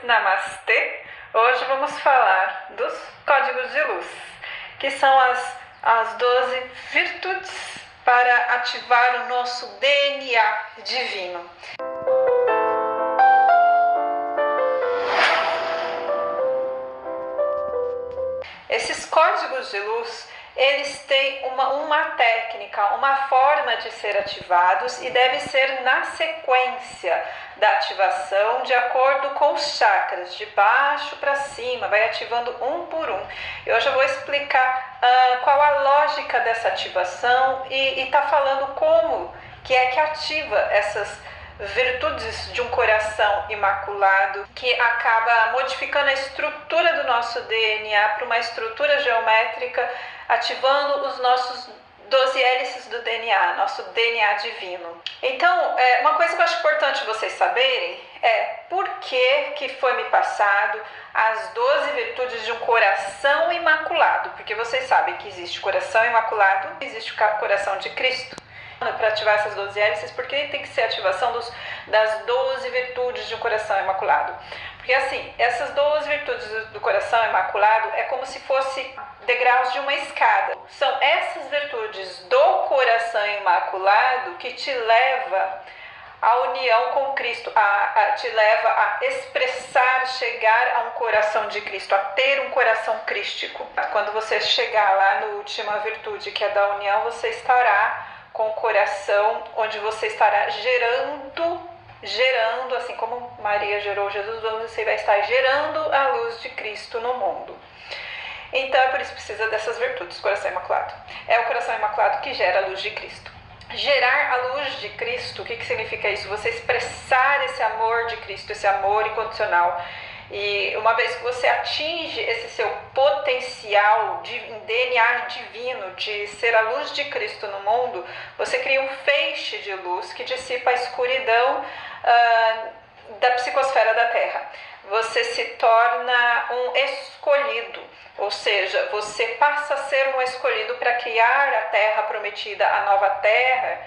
Namastê! Hoje vamos falar dos códigos de luz, que são as 12 virtudes para ativar o nosso DNA divino. Esses códigos de luz, eles têm uma técnica, uma forma de ser ativados e deve ser na sequência da ativação, de acordo com os chakras, de baixo para cima, vai ativando um por um. E hoje eu vou explicar qual a lógica dessa ativação e tá falando como que é que ativa essas virtudes de um coração imaculado, que acaba modificando a estrutura do nosso DNA para uma estrutura geométrica, ativando os nossos 12 hélices do DNA, nosso DNA divino. Então, uma coisa que eu acho importante vocês saberem é por que foi me passado as 12 virtudes de um coração imaculado, porque vocês sabem que existe coração imaculado, existe o coração de Cristo. Para ativar essas 12 hélices, porque tem que ser a ativação das 12 virtudes de um coração imaculado. Porque assim, essas 12 virtudes do coração imaculado é como se fosse degraus de uma escada. São essas virtudes do coração imaculado que te leva à união com Cristo, te leva a expressar, chegar a um coração de Cristo, a ter um coração crístico. Quando você chegar lá na última virtude, que é da união, você estará com o coração onde você estará gerando, assim como Maria gerou Jesus, você vai estar gerando a luz de Cristo no mundo. Então é por isso que precisa dessas virtudes, coração imaculado. É o coração imaculado que gera a luz de Cristo. Gerar a luz de Cristo, o que significa isso? Você expressar esse amor de Cristo, esse amor incondicional. E uma vez que você atinge esse seu potencial de DNA divino, de ser a luz de Cristo no mundo, você cria um feixe de luz que dissipa a escuridão da psicosfera da Terra. Você se torna um escolhido, ou seja, você passa a ser um escolhido para criar a Terra prometida, a nova Terra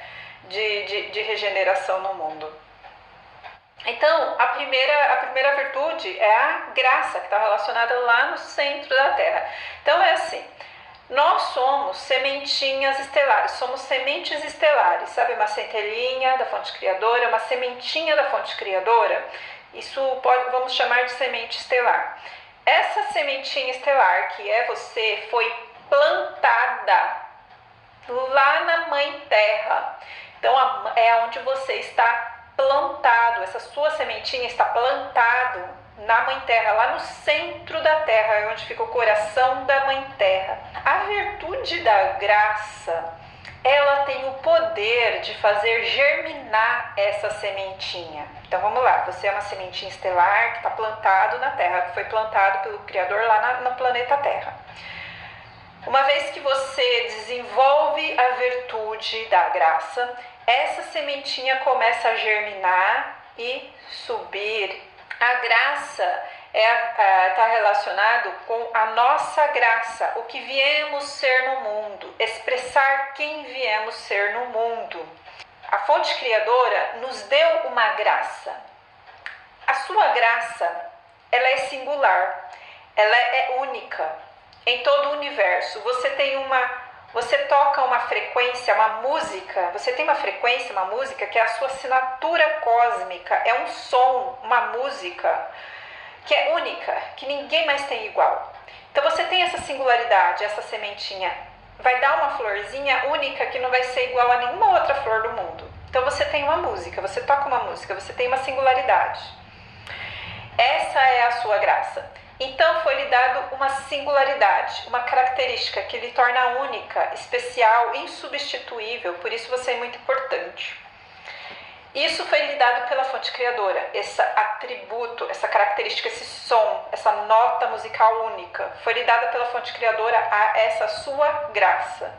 de regeneração no mundo. Então, a primeira virtude é a graça, que está relacionada lá no centro da Terra. Então, é assim, nós somos sementinhas estelares, somos sementes estelares, sabe? Uma centelhinha da fonte criadora, uma sementinha da fonte criadora, isso vamos chamar de semente estelar. Essa sementinha estelar, que é você, foi plantada lá na Mãe Terra. Então, é onde você está plantado, essa sua sementinha está plantado na Mãe Terra, lá no centro da Terra, é onde fica o coração da Mãe Terra. A virtude da graça, ela tem o poder de fazer germinar essa sementinha. Então vamos lá, você é uma sementinha estelar que está plantado na Terra, que foi plantado pelo Criador lá no planeta Terra. Uma vez que você desenvolve a virtude da graça, essa sementinha começa a germinar e subir. A graça está relacionado com a nossa graça, o que viemos ser no mundo, expressar quem viemos ser no mundo. A fonte criadora nos deu uma graça. A sua graça, ela é singular, ela é única. Em todo o universo, você toca uma frequência, uma música, você tem uma frequência, uma música que é a sua assinatura cósmica, é um som, uma música que é única, que ninguém mais tem igual. Então você tem essa singularidade, essa sementinha, vai dar uma florzinha única que não vai ser igual a nenhuma outra flor do mundo. Então você tem uma música, você toca uma música, você tem uma singularidade. Essa é a sua graça. Então foi lhe dado uma singularidade, uma característica que lhe torna única, especial, insubstituível, por isso você é muito importante. Isso foi lhe dado pela fonte criadora, esse atributo, essa característica, esse som, essa nota musical única, foi lhe dada pela fonte criadora a essa sua graça.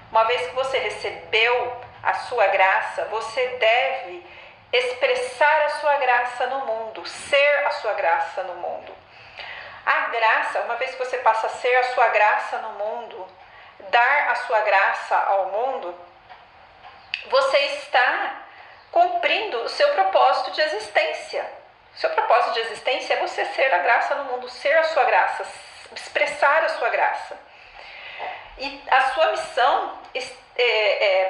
Uma vez que você recebeu a sua graça, você deve expressar a sua graça no mundo, ser a sua graça no mundo. A graça, uma vez que você passa a ser a sua graça no mundo, dar a sua graça ao mundo, você está cumprindo o seu propósito de existência. Seu propósito de existência é você ser a graça no mundo, ser a sua graça, expressar a sua graça. E a sua missão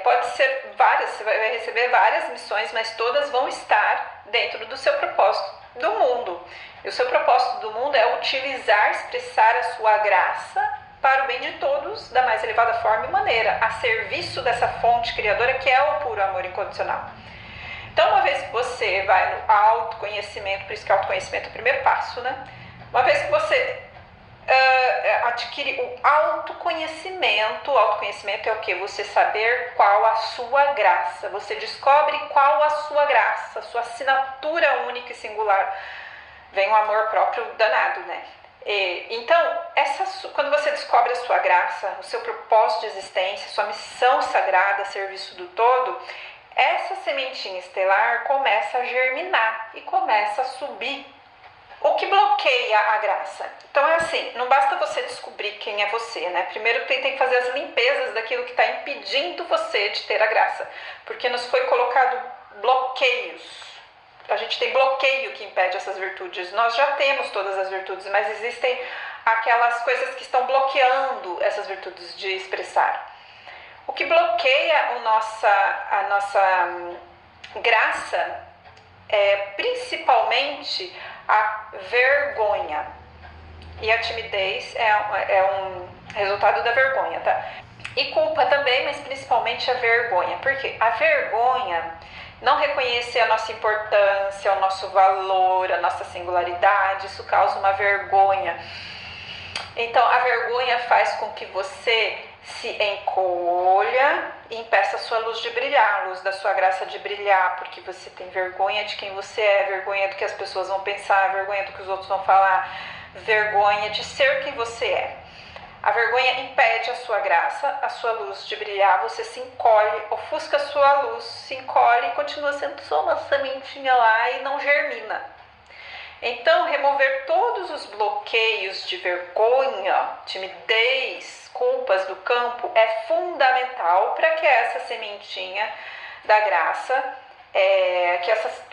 pode ser várias, você vai receber várias missões, mas todas vão estar dentro do seu propósito do mundo. E o seu propósito do mundo é utilizar, expressar a sua graça para o bem de todos, da mais elevada forma e maneira, a serviço dessa fonte criadora que é o puro amor incondicional. Então, uma vez que você vai no autoconhecimento, por isso que autoconhecimento é o primeiro passo, né? Uma vez que você adquire o autoconhecimento é o que? Você saber qual a sua graça, você descobre qual a sua graça, a sua assinatura única e singular. Vem um amor próprio danado, né? Então, quando você descobre a sua graça, o seu propósito de existência, sua missão sagrada, serviço do todo, essa sementinha estelar começa a germinar e começa a subir. O que bloqueia a graça? Então é assim, não basta você descobrir quem é você, né? Primeiro tem que fazer as limpezas daquilo que está impedindo você de ter a graça, porque nos foi colocado bloqueios. A gente tem bloqueio que impede essas virtudes. Nós já temos todas as virtudes, mas existem aquelas coisas que estão bloqueando essas virtudes de expressar. O que bloqueia a nossa graça é principalmente a vergonha. E a timidez é um resultado da vergonha, tá? E culpa também, mas principalmente a vergonha. Por quê? A vergonha, não reconhecer a nossa importância, o nosso valor, a nossa singularidade, isso causa uma vergonha. Então, a vergonha faz com que você se encolha e impeça a sua luz de brilhar, a luz da sua graça de brilhar, porque você tem vergonha de quem você é, vergonha do que as pessoas vão pensar, vergonha do que os outros vão falar, vergonha de ser quem você é. A vergonha impede a sua graça, a sua luz de brilhar, você se encolhe, ofusca a sua luz, se encolhe e continua sendo só uma sementinha lá e não germina. Então, remover todos os bloqueios de vergonha, timidez, culpas do campo é fundamental para que essa sementinha da graça,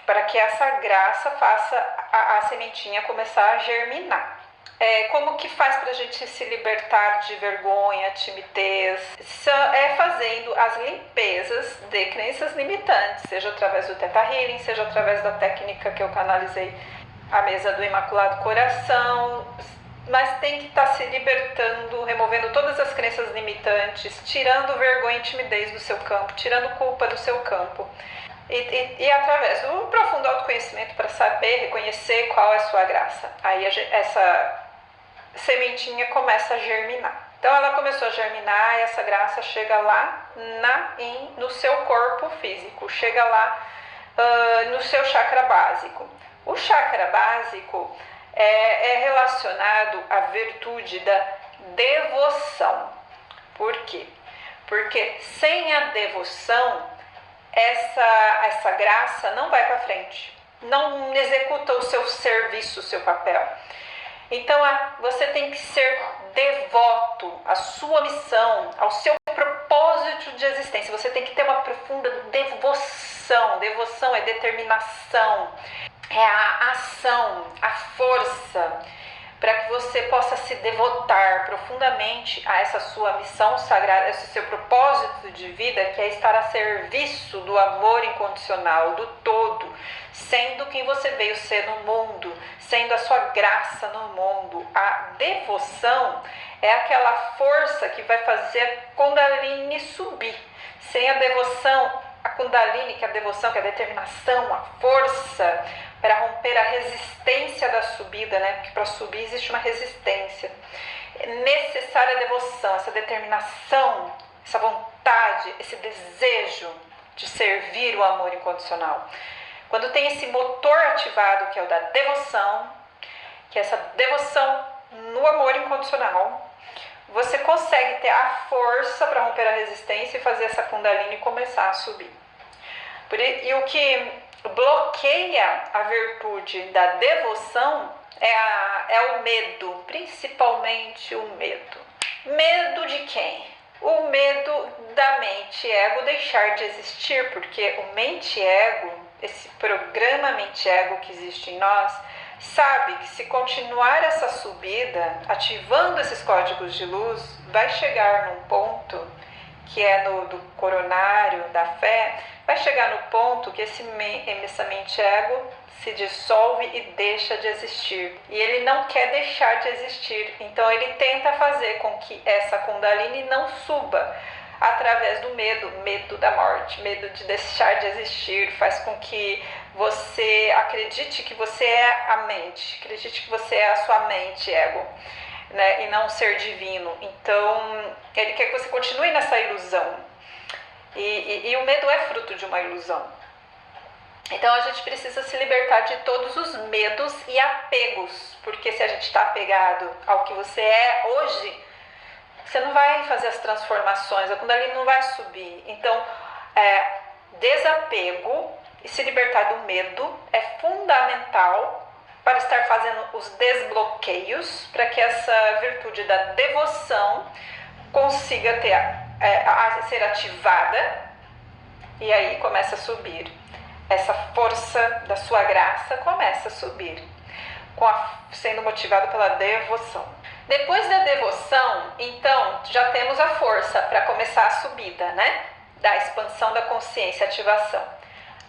para que essa graça faça a sementinha começar a germinar. Como que faz para a gente se libertar de vergonha, timidez? É fazendo as limpezas de crenças limitantes, seja através do Theta Healing, seja através da técnica que eu canalizei, a mesa do Imaculado Coração, mas tem que estar se libertando, removendo todas as crenças limitantes, tirando vergonha e timidez do seu campo, tirando culpa do seu campo. E através do profundo autoconhecimento para saber, reconhecer qual é a sua graça. Aí essa sementinha começa a germinar. Então ela começou a germinar e essa graça chega lá no seu corpo físico, chega lá no seu chakra básico. O chakra básico é relacionado à virtude da devoção. Por quê? Porque sem a devoção, essa graça não vai para frente, não executa o seu serviço, o seu papel. Então você tem que ser devoto à sua missão, ao seu propósito de existência. Você tem que ter uma profunda devoção. Devoção é determinação, é a ação, a força, para que você possa se devotar profundamente a essa sua missão sagrada, esse seu propósito de vida, que é estar a serviço do amor incondicional, do todo, sendo quem você veio ser no mundo, sendo a sua graça no mundo. A devoção é aquela força que vai fazer a Kundalini subir. Sem a devoção, a Kundalini, que é a devoção, que é a determinação, a força para romper a resistência da subida, né? Porque para subir existe uma resistência. É necessária a devoção, essa determinação, essa vontade, esse desejo de servir o amor incondicional. Quando tem esse motor ativado, que é o da devoção, que é essa devoção no amor incondicional, você consegue ter a força para romper a resistência e fazer essa Kundalini começar a subir. E o que bloqueia a virtude da devoção é o medo, principalmente o medo. Medo de quem? o medo da mente-ego deixar de existir, porque o mente-ego, esse programa mente-ego que existe em nós, sabe que se continuar essa subida, ativando esses códigos de luz, vai chegar num ponto, que é do coronário da fé, vai chegar no ponto que essa mente-ego se dissolve e deixa de existir. E ele não quer deixar de existir, então ele tenta fazer com que essa Kundalini não suba através do medo da morte, medo de deixar de existir, faz com que você acredite que você é a mente, acredite que você é a sua mente, ego, né, e não um ser divino. Então, ele quer que você continue nessa ilusão. E o medo é fruto de uma ilusão. Então, a gente precisa se libertar de todos os medos e apegos, porque se a gente está apegado ao que você é hoje, você não vai fazer as transformações, a Kundalini não vai subir. Então, desapego e se libertar do medo é fundamental para estar fazendo os desbloqueios, para que essa virtude da devoção consiga ser ativada, e aí começa a subir. Essa força da sua graça começa a subir, sendo motivado pela devoção. Depois da devoção, então, já temos a força para começar a subida, né? Da expansão da consciência, ativação.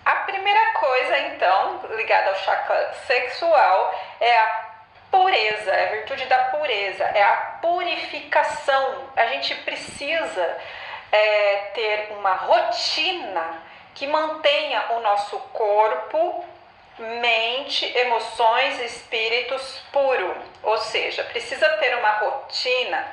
A primeira coisa, então, ligada ao chakra sexual, é a pureza, é a virtude da pureza, é a purificação. A gente precisa ter uma rotina que mantenha o nosso corpo, mente, emoções e espíritos puro, ou seja, precisa ter uma rotina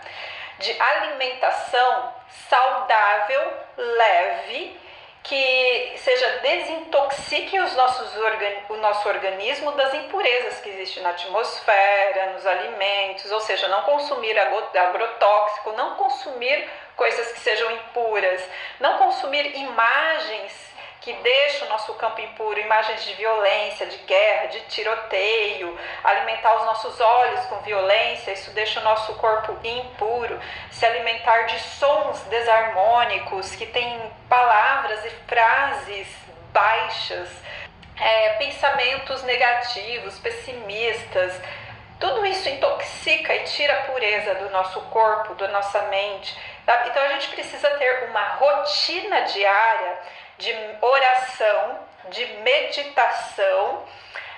de alimentação saudável, leve, que desintoxique o nosso organismo das impurezas que existem na atmosfera, nos alimentos, ou seja, não consumir agrotóxico, não consumir coisas que sejam impuras, não consumir imagens que deixa o nosso campo impuro, imagens de violência, de guerra, de tiroteio, alimentar os nossos olhos com violência, isso deixa o nosso corpo impuro, se alimentar de sons desarmônicos, que tem palavras e frases baixas, pensamentos negativos, pessimistas, tudo isso intoxica e tira a pureza do nosso corpo, da nossa mente. Tá? Então a gente precisa ter uma rotina diária de oração, de meditação,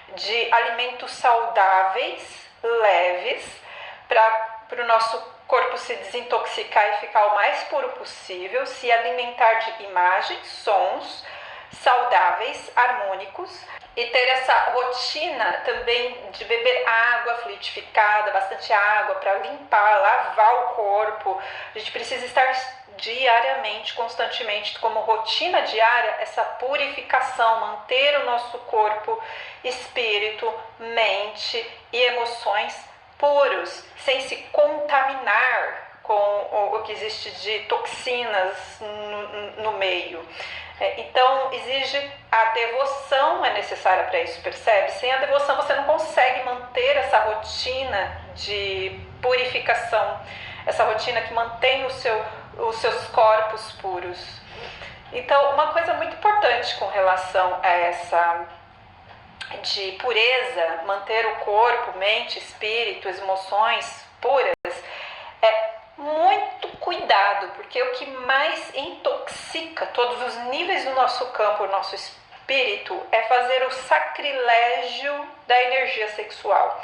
de alimentos saudáveis, leves, para o nosso corpo se desintoxicar e ficar o mais puro possível, se alimentar de imagens, sons saudáveis, harmônicos, e ter essa rotina também de beber água fluidificada, bastante água para limpar, lavar o corpo. A gente precisa estar diariamente, constantemente, como rotina diária, essa purificação, manter o nosso corpo, espírito, mente e emoções puros, sem se contaminar com o que existe de toxinas no meio. Então, exige a devoção, é necessária para isso, percebe? Sem a devoção você não consegue manter essa rotina de purificação, essa rotina que mantém os seus corpos puros. Então, uma coisa muito importante com relação a essa de pureza, manter o corpo, mente, espírito, as emoções puras, é muito cuidado, porque o que mais intoxica todos os níveis do nosso campo, o nosso espírito, é fazer o sacrilégio da energia sexual.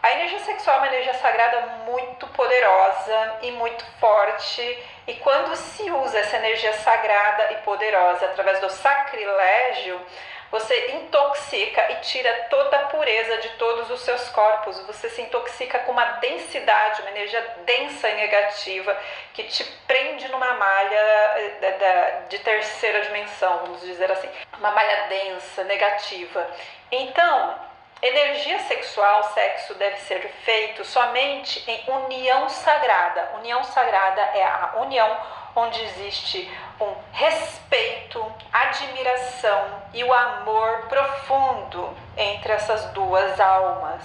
A energia sexual é uma energia sagrada muito poderosa e muito forte, e quando se usa essa energia sagrada e poderosa através do sacrilégio, você intoxica e tira toda a pureza de todos os seus corpos. Você se intoxica com uma densidade, uma energia densa e negativa que te prende numa malha de terceira dimensão, vamos dizer assim. Uma malha densa, negativa. Então, energia sexual, sexo deve ser feito somente em união sagrada. União sagrada é a união onde existe um respeito, admiração e o amor profundo entre essas duas almas.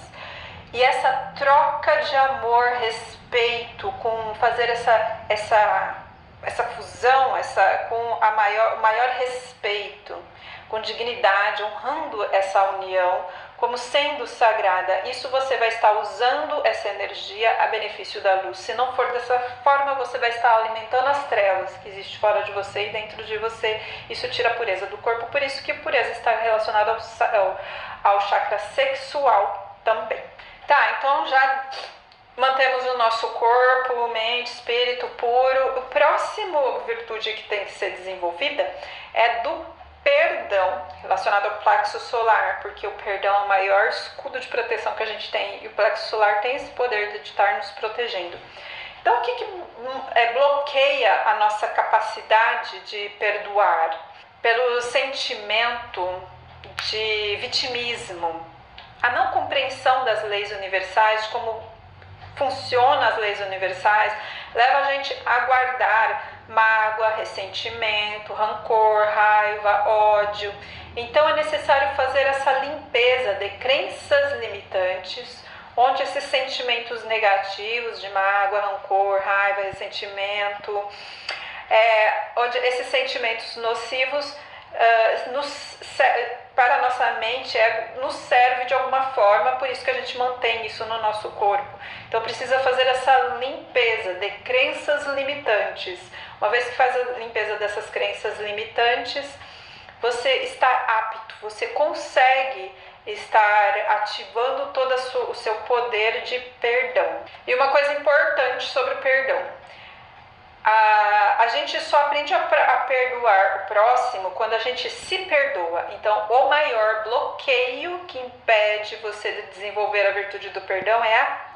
E essa troca de amor, respeito, com fazer essa essa fusão, com o maior respeito, com dignidade, honrando essa união como sendo sagrada. Isso você vai estar usando essa energia a benefício da luz. Se não for dessa forma, você vai estar alimentando as trevas que existem fora de você e dentro de você. Isso tira a pureza do corpo, por isso que a pureza está relacionada ao chakra sexual também. Tá, então já mantemos o nosso corpo, mente, espírito puro. O próximo virtude que tem que ser desenvolvida é do perdão, relacionado ao plexo solar, porque o perdão é o maior escudo de proteção que a gente tem, e o plexo solar tem esse poder de estar nos protegendo. Então, o que bloqueia a nossa capacidade de perdoar? Pelo sentimento de vitimismo, a não compreensão das leis universais, de como funcionam as leis universais, leva a gente a guardar mágoa, ressentimento, rancor, raiva, ódio. Então é necessário fazer essa limpeza de crenças limitantes, onde esses sentimentos negativos de mágoa, rancor, raiva, ressentimento, onde esses sentimentos nocivos para a nossa mente nos serve de alguma forma, por isso que a gente mantém isso no nosso corpo. Então precisa fazer essa limpeza de crenças limitantes. Uma vez que faz a limpeza dessas crenças limitantes, você está apto, você consegue estar ativando todo o seu poder de perdão. E uma coisa importante sobre o perdão: a gente só aprende a perdoar o próximo quando a gente se perdoa. Então, o maior bloqueio que impede você de desenvolver a virtude do perdão é a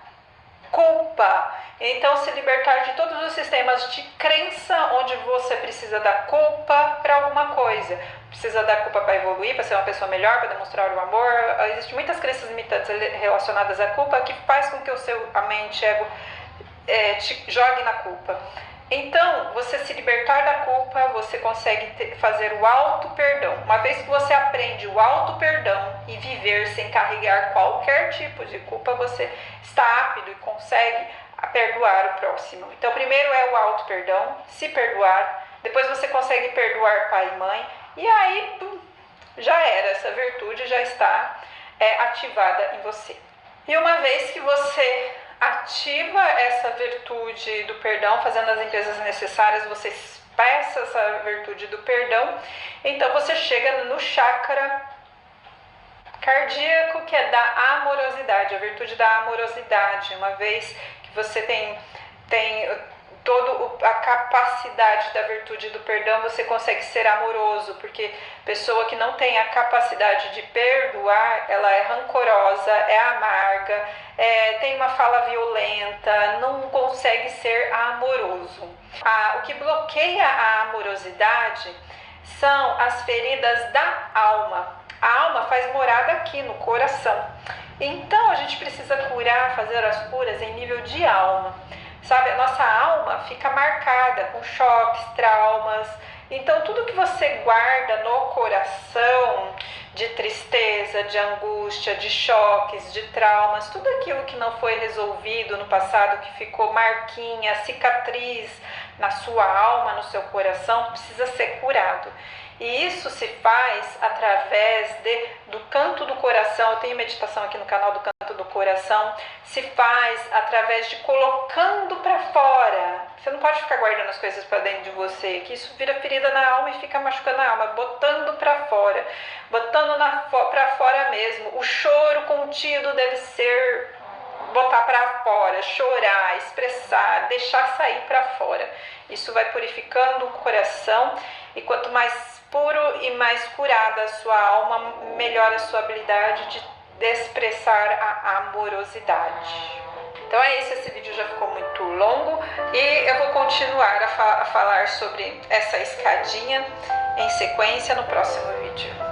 culpa. Então, se libertar de todos os sistemas de crença onde você precisa da culpa para alguma coisa. Precisa da culpa para evoluir, para ser uma pessoa melhor, para demonstrar o amor. Existem muitas crenças limitantes relacionadas à culpa que faz com que a mente ego te jogue na culpa. Então, você se libertar da culpa, você consegue fazer o auto-perdão. Uma vez que você aprende o auto-perdão e viver sem carregar qualquer tipo de culpa, você está apto e consegue perdoar o próximo. Então, primeiro é o auto-perdão, se perdoar. Depois você consegue perdoar pai e mãe. E aí, já era, essa virtude já está ativada em você. E uma vez que você ativa essa virtude do perdão, fazendo as limpezas necessárias, você expressa essa virtude do perdão, então você chega no chakra cardíaco, que é da amorosidade, a virtude da amorosidade. Uma vez que você tem toda a capacidade da virtude do perdão, você consegue ser amoroso, porque pessoa que não tem a capacidade de perdoar, ela é rancorosa, é amarga, tem uma fala violenta, não consegue ser amoroso. O que bloqueia a amorosidade são as feridas da alma. A alma faz morada aqui no coração. Então a gente precisa fazer as curas em nível de alma. Sabe, a nossa alma fica marcada com choques, traumas. Então, tudo que você guarda no coração, de tristeza, de angústia, de choques, de traumas, tudo aquilo que não foi resolvido no passado, que ficou marquinha, cicatriz na sua alma, no seu coração, precisa ser curado. E isso se faz através do canto do coração. Eu tenho meditação aqui no canal do canto do coração. Se faz através de colocando para fora. Você não pode ficar guardando as coisas para dentro de você, que isso vira ferida na alma e fica machucando a alma. Botando para fora, botando para fora mesmo. O choro contido deve ser botar para fora, chorar, expressar, deixar sair para fora. Isso vai purificando o coração, e quanto mais puro e mais curada a sua alma, melhor a sua habilidade de expressar a amorosidade. Então é isso, esse vídeo já ficou muito longo e eu vou continuar a falar sobre essa escadinha em sequência no próximo vídeo.